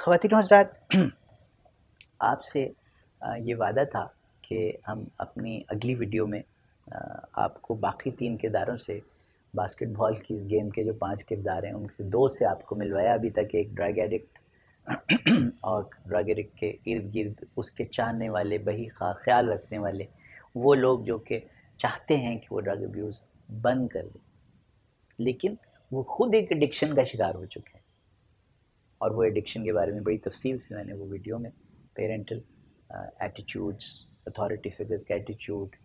خواتین و حضرات، آپ سے یہ وعدہ تھا کہ ہم اپنی اگلی ویڈیو میں آپ کو باقی 3 کرداروں سے باسکٹ بال کی اس گیم کے جو 5 کردار ہیں ان سے 2 سے آپ کو ملوایا ابھی تک، ایک ڈرگ ایڈکٹ اور ڈرگ ایڈکٹ کے ارد گرد اس کے چاہنے والے، بہی خواہ خیال رکھنے والے وہ لوگ جو کہ چاہتے ہیں کہ وہ ڈرگ ابیوز بند کر دیں، لیکن وہ خود ایک ایڈکشن کا شکار ہو چکے ہیں۔ اور وہ ایڈکشن کے بارے میں بڑی تفصیل سے میں نے وہ ویڈیو میں پیرنٹل ایٹیچیوڈس، اتھارٹی فگرز کا ایٹیچیوڈ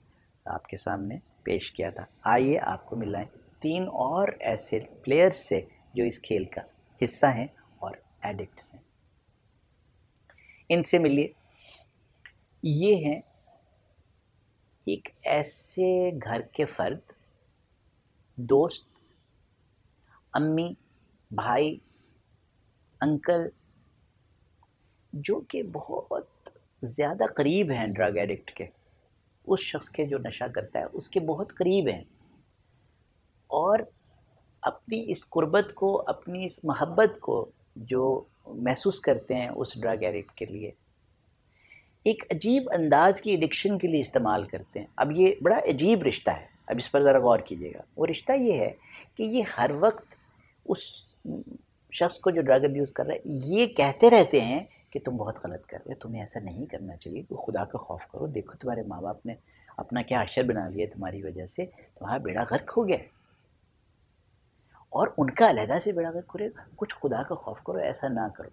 آپ کے سامنے پیش کیا تھا۔ آئیے آپ کو ملائیں 3 اور ایسے پلیئرز سے جو اس کھیل کا حصہ ہیں اور ایڈکٹس ہیں۔ ان سے ملیے۔ یہ ہیں ایک ایسے گھر کے فرد، دوست، امی، بھائی، انکل، جو کہ بہت زیادہ قریب ہیں ڈرگ ایڈکٹ کے، اس شخص کے جو نشہ کرتا ہے اس کے بہت قریب ہیں، اور اپنی اس قربت کو، اپنی اس محبت کو جو محسوس کرتے ہیں اس ڈرگ ایڈکٹ کے لیے، ایک عجیب انداز کی ایڈکشن کے لیے استعمال کرتے ہیں۔ اب یہ بڑا عجیب رشتہ ہے، اب اس پر ذرا غور کیجیے گا۔ وہ رشتہ یہ ہے کہ یہ ہر وقت اس شخص کو جو ڈرگ ابیوز کر رہا ہے یہ کہتے رہتے ہیں کہ تم بہت غلط کر رہے ہو، تمہیں ایسا نہیں کرنا چاہیے، تو خدا کا خوف کرو، دیکھو تمہارے ماں باپ نے اپنا کیا حشر بنا لیا تمہاری وجہ سے، تمہارا بیڑا غرق ہو گیا ہے، اور ان کا علیحدہ سے بیڑا غرق ہو رہے، کچھ خدا کا خوف کرو، ایسا نہ کرو۔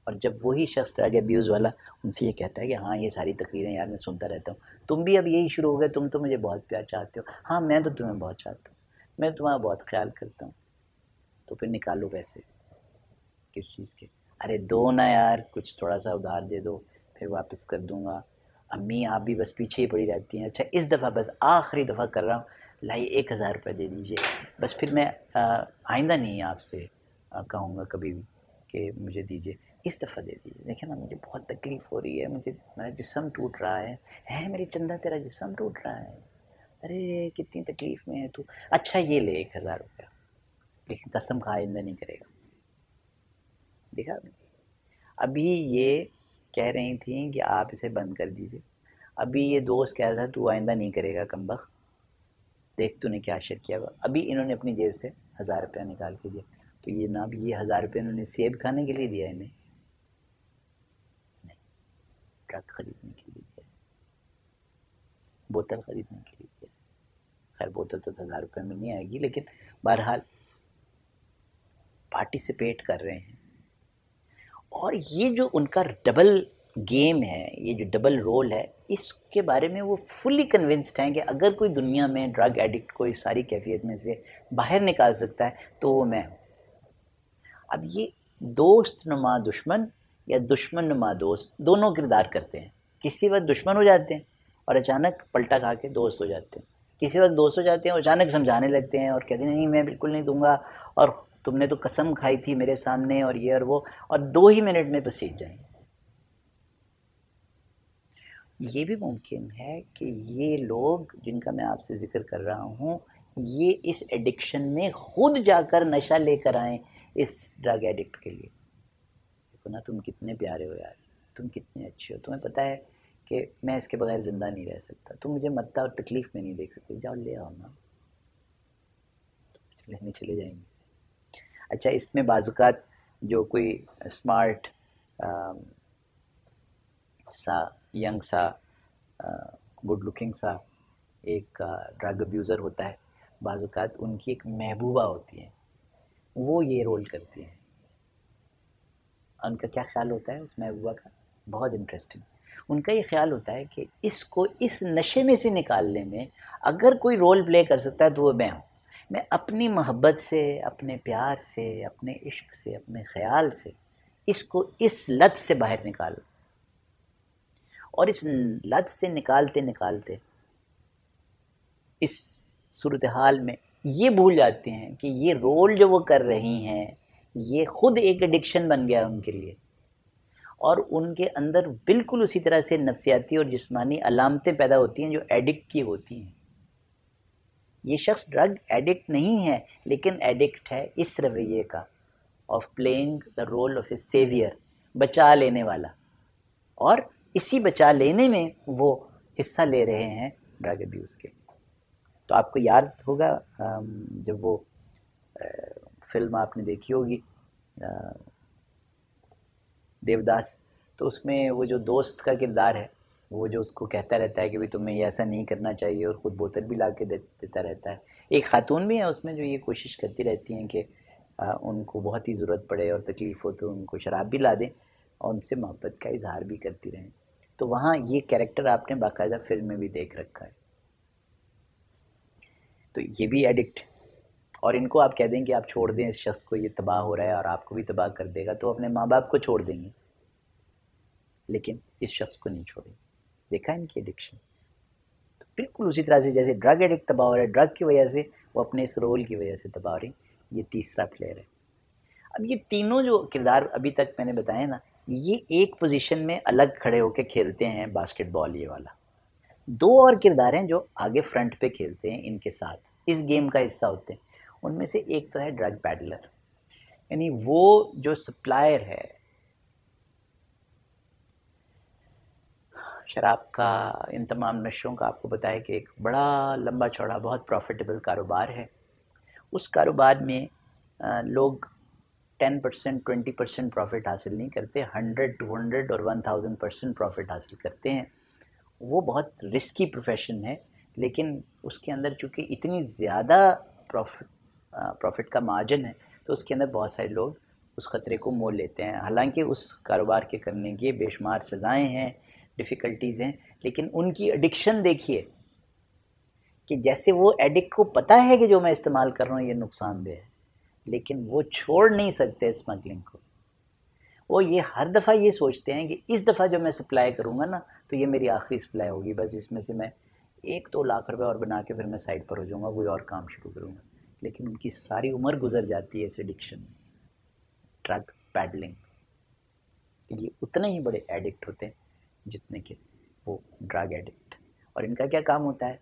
اور جب وہی شخص ڈرگ ابیوز والا ان سے یہ کہتا ہے کہ ہاں یہ ساری تقریریں یار میں سنتا رہتا ہوں، تم بھی اب یہی شروع ہو گئے، تم تو مجھے بہت پیار چاہتے ہو، ہاں میں تو تمہیں بہت چاہتا ہوں، میں تمہارا بہت خیال کرتا ہوں، تو پھر نکالو پیسے کس چیز کے؟ ارے دو نا یار، کچھ تھوڑا سا ادھار دے دو، پھر واپس کر دوں گا۔ امی آپ بھی بس پیچھے ہی پڑی رہتی ہیں، اچھا اس دفعہ بس آخری دفعہ کر رہا ہوں، لائی 1000 روپے دے دیجئے، بس پھر میں آئندہ نہیں آپ سے کہوں گا کبھی بھی کہ مجھے دیجئے، اس دفعہ دے دیجئے، دیکھیں نا مجھے بہت تکلیف ہو رہی ہے، مجھے میرا جسم ٹوٹ رہا ہے میری چندہ تیرا جسم ٹوٹ رہا ہے، ارے کتنی تکلیف میں ہے تو، اچھا یہ لے 1000 روپیہ، لیکن قسم کھا آئندہ نہیں کرے گا۔ دیکھا ابھی یہ کہہ رہی تھیں کہ آپ اسے بند کر دیجئے، ابھی یہ دوست کہہ رہا تھا تو آئندہ نہیں کرے گا کمبخت، دیکھ تو نے کیا عشر کیا ہوا۔ ابھی انہوں نے اپنی جیب سے 1000 روپیہ نکال کے دیا، تو یہ نہ بھی یہ 1000 روپیہ انہوں نے سیب کھانے کے لیے دیا ہے، نہیں ٹرک خریدنے کے لیے دیا ہے، بوتل خریدنے کے لیے دیا ہے۔ خیر بوتل تو 1000 روپے میں نہیں آئے گی، لیکن بہرحال پارٹیسپیٹ کر رہے ہیں۔ اور یہ جو ان کا ڈبل گیم ہے، یہ جو ڈبل رول ہے، اس کے بارے میں وہ فلی کنونسڈ ہیں کہ اگر کوئی دنیا میں ڈرگ ایڈکٹ کو اس ساری کیفیت میں سے باہر نکال سکتا ہے تو وہ میں ہوں۔ اب یہ دوست نما دشمن یا دشمن نما دوست دونوں کردار کرتے ہیں، کسی وقت دشمن ہو جاتے ہیں اور اچانک پلٹا کھا کے دوست ہو جاتے ہیں، کسی وقت دوست ہو جاتے ہیں اور اچانک سمجھانے لگتے ہیں اور کہتے ہیں نہیں میں بالکل نہیں دوں گا، اور تم نے تو قسم کھائی تھی میرے سامنے، اور یہ اور وہ، اور 2 ہی منٹ میں پسیج جائیں گے۔ یہ بھی ممکن ہے کہ یہ لوگ جن کا میں آپ سے ذکر کر رہا ہوں، یہ اس ایڈکشن میں خود جا کر نشہ لے کر آئیں اس ڈرگ ایڈکٹ کے لیے۔ دیکھو نا تم کتنے پیارے ہو یار، تم کتنے اچھے ہو، تمہیں پتہ ہے کہ میں اس کے بغیر زندہ نہیں رہ سکتا، تم مجھے مرتا اور تکلیف میں نہیں دیکھ سکتے، جاؤ لے آؤ نا، لینے چلے جائیں گے۔ اچھا اس میں بعض اوقات جو کوئی اسمارٹ سا ینگ سا گڈ لکنگ سا ایک ڈرگ ابیوزر ہوتا ہے، بعض اوقات ان کی ایک محبوبہ ہوتی ہیں، وہ یہ رول کرتی ہیں، ان کا کیا خیال ہوتا ہے اس محبوبہ کا؟ بہت انٹرسٹنگ۔ ان کا یہ خیال ہوتا ہے کہ اس کو اس نشے میں سے نکالنے میں اگر کوئی رول پلے کر سکتا ہے تو وہ میں ہوں، میں اپنی محبت سے، اپنے پیار سے، اپنے عشق سے، اپنے خیال سے اس کو اس لت سے باہر نکالوں، اور اس لت سے نکالتے نکالتے اس صورتحال میں یہ بھول جاتے ہیں کہ یہ رول جو وہ کر رہی ہیں یہ خود ایک ایڈکشن بن گیا ان کے لیے، اور ان کے اندر بالکل اسی طرح سے نفسیاتی اور جسمانی علامتیں پیدا ہوتی ہیں جو ایڈکٹ کی ہوتی ہیں۔ یہ شخص ڈرگ ایڈکٹ نہیں ہے لیکن ایڈکٹ ہے اس رویے کا، of playing the role of a saviour, بچا لینے والا، اور اسی بچا لینے میں وہ حصہ لے رہے ہیں ڈرگ ابیوز کے. تو آپ کو یاد ہوگا جب وہ فلم آپ نے دیکھی ہوگی دیوداس، تو اس میں وہ جو دوست کا کردار ہے، وہ جو اس کو کہتا رہتا ہے کہ بھئی تمہیں یہ ایسا نہیں کرنا چاہیے، اور خود بوتل بھی لا کے دیتا رہتا ہے. ایک خاتون بھی ہے اس میں جو یہ کوشش کرتی رہتی ہیں کہ ان کو بہت ہی ضرورت پڑے اور تکلیف ہو تو ان کو شراب بھی لا دیں اور ان سے محبت کا اظہار بھی کرتی رہیں. تو وہاں یہ کیریکٹر آپ نے باقاعدہ فلم میں بھی دیکھ رکھا ہے. تو یہ بھی ایڈکٹ، اور ان کو آپ کہہ دیں کہ آپ چھوڑ دیں اس شخص کو، یہ تباہ ہو رہا ہے اور آپ کو بھی تباہ کر دے گا، تو اپنے ماں باپ کو چھوڑ دیں گے لیکن اس شخص کو نہیں چھوڑیں. دیکھا ان کی ایڈکشن. تو بالکل اسی طرح سے جیسے ڈرگ ایڈکٹ تباہ ہو رہا ہے ڈرگ کی وجہ سے، وہ اپنے اس رول کی وجہ سے تباہ ہو رہی. یہ تیسرا پلیئر ہے. اب یہ تینوں جو کردار ابھی تک میں نے بتائے نا، یہ ایک پوزیشن میں الگ کھڑے ہو کے کھیلتے ہیں باسکٹ بال یہ والا. دو اور کردار ہیں جو آگے فرنٹ پہ کھیلتے ہیں ان کے ساتھ، اس گیم کا حصہ ہوتے ہیں. ان میں سے ایک تو ہے ڈرگ پیڈلر، یعنی وہ جو سپلائر ہے شراب کا، ان تمام نشوں کا. آپ کو پتہ ہے کہ ایک بڑا لمبا چوڑا بہت پروفیٹیبل کاروبار ہے. اس کاروبار میں لوگ 10%، 20% پروفٹ حاصل نہیں کرتے، 100، 200 اور 1000% پروفٹ حاصل کرتے ہیں. وہ بہت رسکی پروفیشن ہے، لیکن اس کے اندر چونکہ اتنی زیادہ پروفٹ کا مارجن ہے تو اس کے اندر بہت سارے لوگ اس خطرے کو مول لیتے ہیں. حالانکہ اس کاروبار کے کرنے کی بے شمار سزائیں ہیں، ڈیفیکلٹیز ہیں، لیکن ان کی ایڈکشن دیکھیے کہ جیسے وہ ایڈکٹ کو پتہ ہے کہ جو میں استعمال کر رہا ہوں یہ نقصان دہ ہے، لیکن وہ چھوڑ نہیں سکتے اسمگلنگ کو. وہ یہ ہر دفعہ یہ سوچتے ہیں کہ اس دفعہ جو میں سپلائی کروں گا نا تو یہ میری آخری سپلائی ہوگی، بس اس میں سے میں 1-2 لاکھ روپے اور بنا کے پھر میں سائڈ پر ہو جاؤں گا، کوئی اور کام شروع کروں گا. لیکن ان کی ساری عمر گزر جاتی ہے اس ایڈکشن میں. ڈرگ پیڈلنگ، یہ اتنے ہی بڑے ایڈکٹ ہوتے ہیں جتنے کہ وہ ڈرگ ایڈکٹ. اور ان کا کیا کام ہوتا ہے؟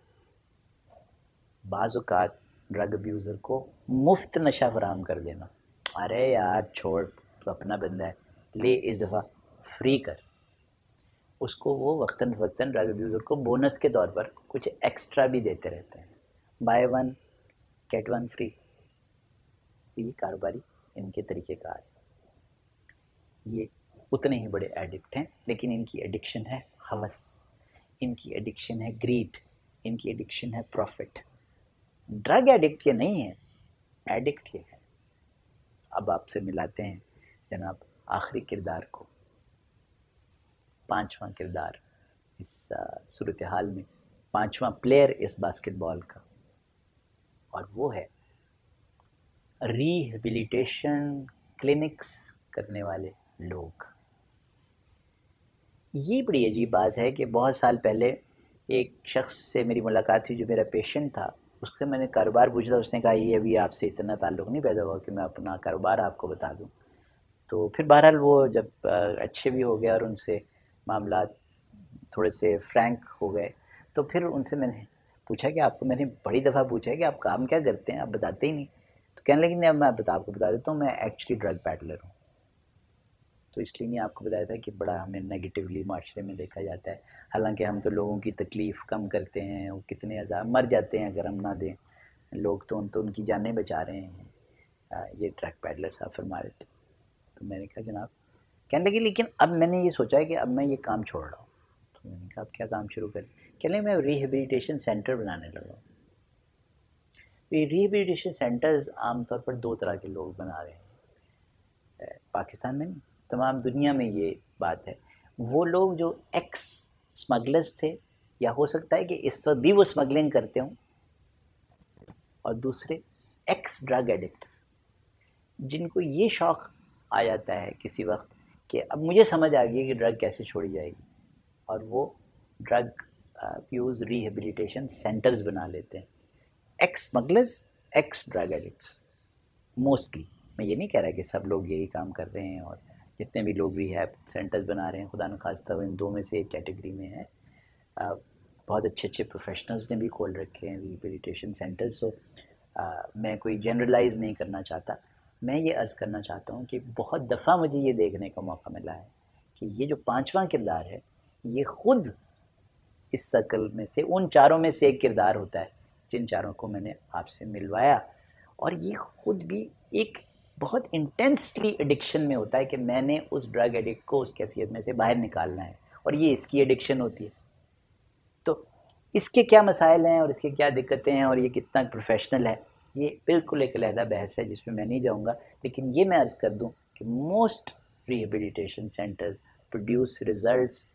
بعض اوقات ڈرگ ابیوزر کو مفت نشہ فراہم کر دینا. ارے یار چھوڑ، تو اپنا بندہ ہے، لے اس دفعہ فری کر. اس کو وہ وقتاً فوقتاً ڈرگ ابیوزر کو بونس کے طور پر کچھ ایکسٹرا بھی دیتے رہتے ہیں. By 1 get 1 free. یہ کاروباری ان کے طریقہ کار ہے. یہ اتنے ہی بڑے ایڈکٹ ہیں، لیکن ان کی ایڈکشن ہے ہوس، ان کی ایڈکشن ہے گریڈ، ان کی ایڈکشن ہے پروفٹ. ڈرگ ایڈکٹ یہ نہیں ہے، ایڈکٹ یہ ہے. اب آپ سے ملاتے ہیں جناب آخری کردار کو، پانچواں کردار اس صورتحال میں، پانچواں پلیئر اس باسکٹ بال کا، اور وہ ہے ریہیبلیٹیشن کلینکس کرنے والے لوگ. یہ بڑی عجیب بات ہے کہ بہت سال پہلے ایک شخص سے میری ملاقات ہوئی جو میرا پیشنٹ تھا. اس سے میں نے کاروبار پوچھا، اس نے کہا یہ ابھی آپ سے اتنا تعلق نہیں پیدا ہوا کہ میں اپنا کاروبار آپ کو بتا دوں. تو پھر بہرحال وہ جب اچھے بھی ہو گیا اور ان سے معاملات تھوڑے سے فرینک ہو گئے، تو پھر ان سے میں نے پوچھا کہ آپ کو، میں نے بڑی دفعہ پوچھا ہے کہ آپ کام کیا کرتے ہیں، آپ بتاتے ہی نہیں. تو کہنے لگے نہیں، اب میں آپ کو بتا دیتا ہوں، میں ایکچولی ڈرگ پیڈلر ہوں. تو اس لیے میں آپ کو بتایا تھا کہ بڑا ہمیں نیگیٹیولی معاشرے میں دیکھا جاتا ہے. حالانکہ ہم تو لوگوں کی تکلیف کم کرتے ہیں، وہ کتنے عذاب مر جاتے ہیں اگر ہم نہ دیں. لوگ تو ان کی جانیں بچا رہے ہیں. یہ ڈرگ پیڈلر صاحب فرما رہے تھے. تو میں نے کہا جناب، کہنے لگے لیکن اب میں نے یہ سوچا ہے کہ اب میں یہ کام چھوڑ رہا ہوں. تو میں نے کہا اب کیا کام شروع کریں؟ کہنے لگے میں ریہیبلیٹیشن سینٹر بنانے لگا ہوں. یہ ریہیبلیٹیشن سینٹرز عام طور پر 2 طرح کے لوگ بنا رہے ہیں، پاکستان میں نہیں، تمام دنیا میں یہ بات ہے. وہ لوگ جو ایکس اسمگلرز تھے، یا ہو سکتا ہے کہ اس وقت بھی وہ اسمگلنگ کرتے ہوں، اور دوسرے ایکس ڈرگ ایڈکٹس، جن کو یہ شوق آ جاتا ہے کسی وقت کہ اب مجھے سمجھ آ گئی کہ ڈرگ کیسے چھوڑی جائے گی، اور وہ ڈرگ ابیوز ریہیبلیٹیشن سینٹرز بنا لیتے ہیں. X smugglers, x drug addicts mostly. میں یہ نہیں کہہ رہا کہ سب لوگ یہی کام کر رہے ہیں، اور جتنے بھی لوگ ریہیب سینٹرز بنا رہے ہیں خدا نخواستہ وہ ان 2 میں سے ایک کیٹیگری میں ہے. بہت اچھے اچھے پروفیشنلز نے بھی کھول رکھے ہیں ریہیبلیٹیشن سینٹرز. سو میں کوئی جنرلائز نہیں کرنا چاہتا. میں یہ عرض کرنا چاہتا ہوں کہ بہت دفعہ مجھے یہ دیکھنے کا موقع ملا ہے کہ یہ جو پانچواں کردار ہے یہ خود اس سرکل میں سے ان چاروں میں سے ایک کردار ہوتا ہے جن چاروں کو میں نے آپ سے ملوایا، اور یہ خود بھی ایک بہت انٹینسلی ایڈکشن میں ہوتا ہے کہ میں نے اس ڈرگ ایڈکٹ کو اس کیفیت میں سے باہر نکالنا ہے، اور یہ اس کی ایڈکشن ہوتی ہے. تو اس کے کیا مسائل ہیں اور اس کے کیا دقتیں ہیں اور یہ کتنا پروفیشنل ہے، یہ بالکل ایک علیحدہ بحث ہے جس میں میں نہیں جاؤں گا. لیکن یہ میں عرض کر دوں کہ most rehabilitation centres produce results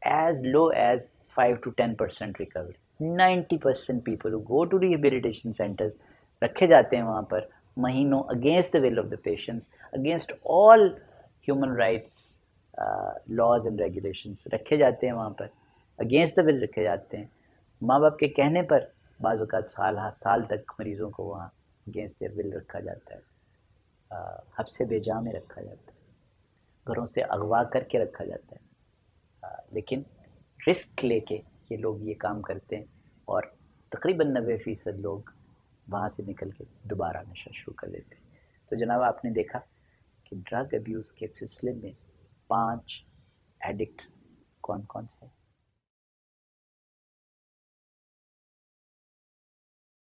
as low as 5 to 10% recovery. 90% people who go to rehabilitation centers رکھے جاتے ہیں وہاں پر مہینوں against the will of the patients, against all human rights laws and regulations رکھے جاتے ہیں وہاں پر، against the will رکھے جاتے ہیں، ماں باپ کے کہنے پر بعض اوقات سال تک مریضوں کو وہاں against their will رکھا جاتا ہے، حبس بے جا میں رکھا جاتا ہے، گھروں سے اغوا کر کے رکھا جاتا ہے. لیکن رسک لے کے یہ لوگ یہ کام کرتے ہیں اور تقریباً 90% لوگ وہاں سے نکل کے دوبارہ نشہ شروع کر دیتے ہیں. تو جناب آپ نے دیکھا کہ ڈرگ ابیوز کے سلسلے میں 5 ایڈکٹس کون کون سے